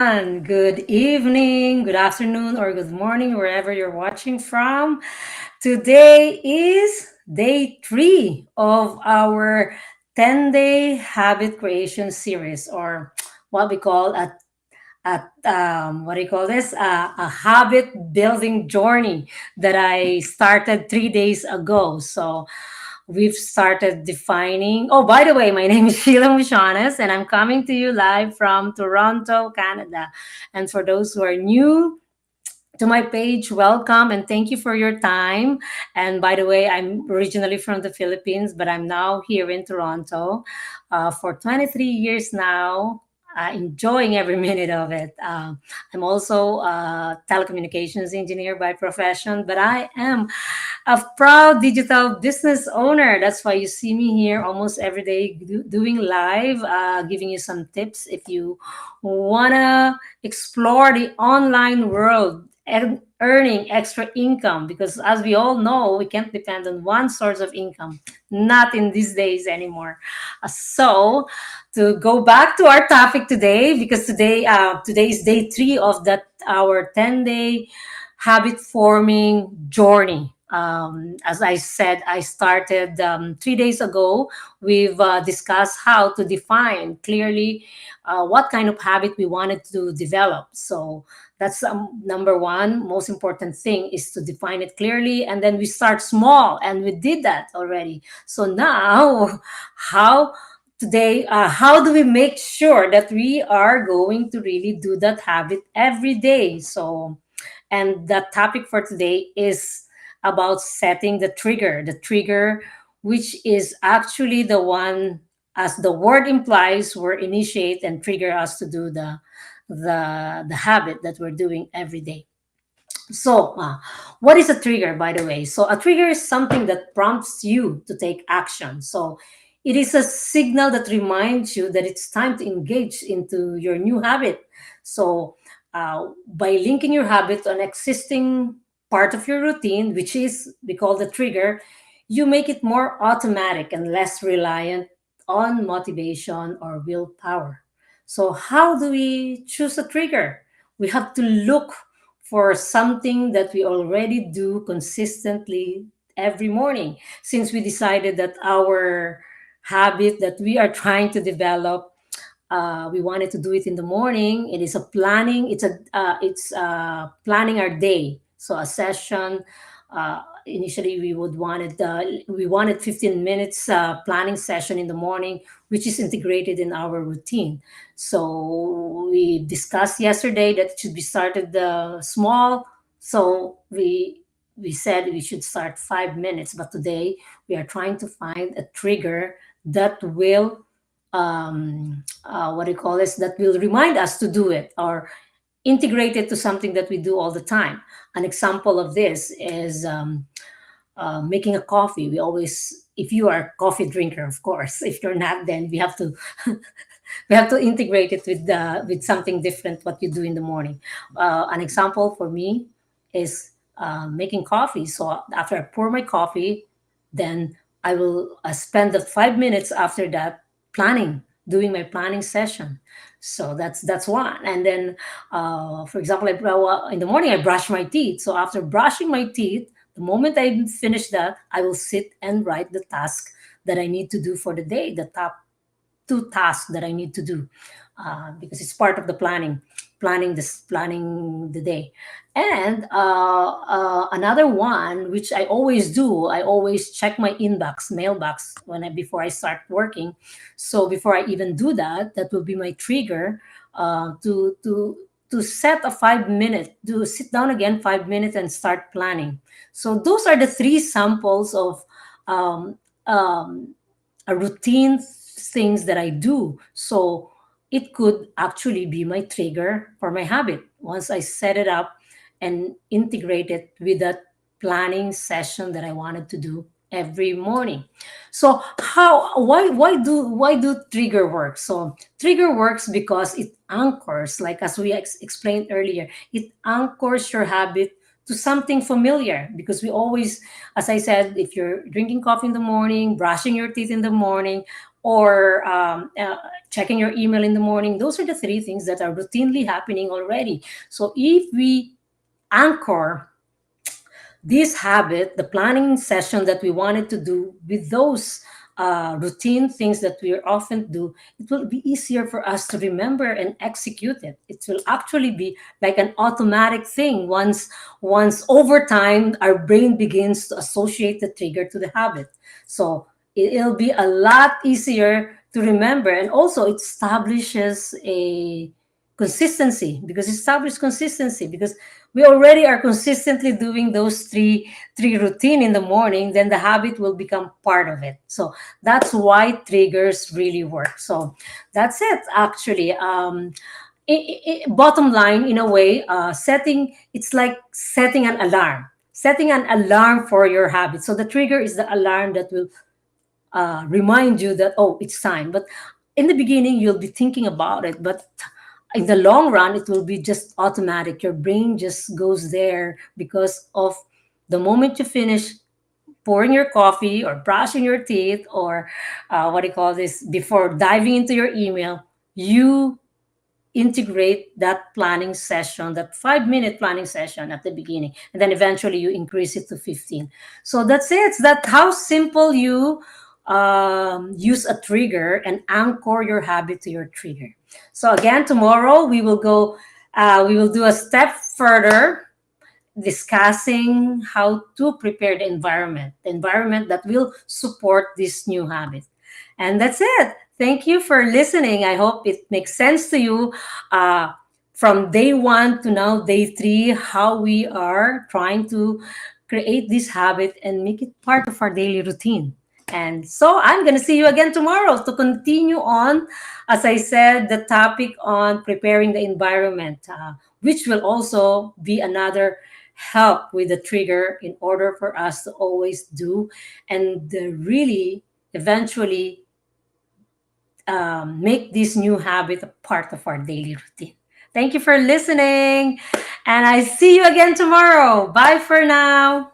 everyone. Good evening, good afternoon, or good morning, wherever you're watching from. Today is day three of our 10-day habit creation series, or what we call what do you call this? A habit building journey that I started 3 days ago. So we've started defining. Oh, by the way, my name is Sheila Mushanas, and I'm coming to you live from Toronto, Canada. And for those who are new to my page, welcome and thank you for your time. And by the way, I'm originally from the Philippines, but I'm now here in Toronto for 23 years now. Enjoying every minute of it. I'm also a telecommunications engineer by profession, but I am a proud digital business owner. That's why you see me here almost every day doing live, giving you some tips if you want to explore the online world and earning extra income. Because as we all know, we can't depend on one source of income, not in these days anymore. So, to go back to our topic today, because today is day three of that our 10-day habit forming journey. As I said, I started 3 days ago. We've discussed how to define clearly what kind of habit we wanted to develop. So that's number one, most important thing is to define it clearly. And then we start small, and we did that already. So now, how how do we make sure that we are going to really do that habit every day? So and the topic for today is about setting the trigger, which is actually the one, as the word implies, will initiate and trigger us to do the habit that we're doing every day. So, what is a trigger, by the way? So, a trigger is something that prompts you to take action. So, it is a signal that reminds you that it's time to engage into your new habit. So, by linking your habit to an existing part of your routine, which is we call the trigger, you make it more automatic and less reliant on motivation or willpower. So, how do we choose a trigger? We have to look for something that we already do consistently every morning, since we decided that our habit that we are trying to develop, we wanted to do it in the morning. It is a planning. It's planning our day. So a session. Initially, we wanted 15 minutes planning session in the morning, which is integrated in our routine. So we discussed yesterday that it should be started small. So we said we should start 5 minutes, but today we are trying to find a trigger that will what do you call this, that will remind us to do it or integrate it to something that we do all the time. An example of this is making a coffee. We always, if you are a coffee drinker, of course. If you're not, then we have to we have to integrate it with something different what you do in the morning. An example for me is making coffee. So after I pour my coffee, then I will spend the 5 minutes after that planning, doing my planning session. So that's one. And then, for example, in the morning I brush my teeth. So after brushing my teeth, the moment I finish that, I will sit and write the task that I need to do for the day, the top two tasks that I need to do, because it's part of the planning the day. And another one, which I always do, I always check my mailbox before I start working. So before I even do that, that will be my trigger to set a 5 minute, to sit down again 5 minutes and start planning. So those are the three samples of um, um, a routine things that I do. So it could actually be my trigger for my habit once I set it up and integrate it with that planning session that I wanted to do every morning. So why do trigger work? So trigger works because it anchors, like as we explained earlier, it anchors your habit to something familiar, because we always, as I said, if you're drinking coffee in the morning, brushing your teeth in the morning, or checking your email in the morning. Those are the three things that are routinely happening already. So if we anchor this habit, the planning session that we wanted to do with those routine things that we often do, it will be easier for us to remember and execute it. It will actually be like an automatic thing. Once over time, our brain begins to associate the trigger to the habit. So it'll be a lot easier to remember, and also it establishes a consistency, because we already are consistently doing those three routine in the morning, then the habit will become part of it. So that's why triggers really work. So that's it actually. Bottom line, in a way, setting it's like setting an alarm for your habit. So the trigger is the alarm that will remind you that, oh, it's time. But in the beginning you'll be thinking about it, but in the long run it will be just automatic. Your brain just goes there because of the moment you finish pouring your coffee or brushing your teeth, or what do you call this, before diving into your email, you integrate that planning session, that 5 minute planning session at the beginning, and then eventually you increase it to 15. So that's it. That's how simple you use a trigger and anchor your habit to your trigger. So again, tomorrow we will do a step further, discussing how to prepare the environment that will support this new habit. And that's it. Thank you for listening. I hope it makes sense to you, uh, from day one to now, day three, how we are trying to create this habit and make it part of our daily routine. And so I'm going to see you again tomorrow to continue on, as I said, the topic on preparing the environment, which will also be another help with the trigger in order for us to always do and really eventually make this new habit a part of our daily routine. Thank you for listening, and I see you again tomorrow. Bye for now.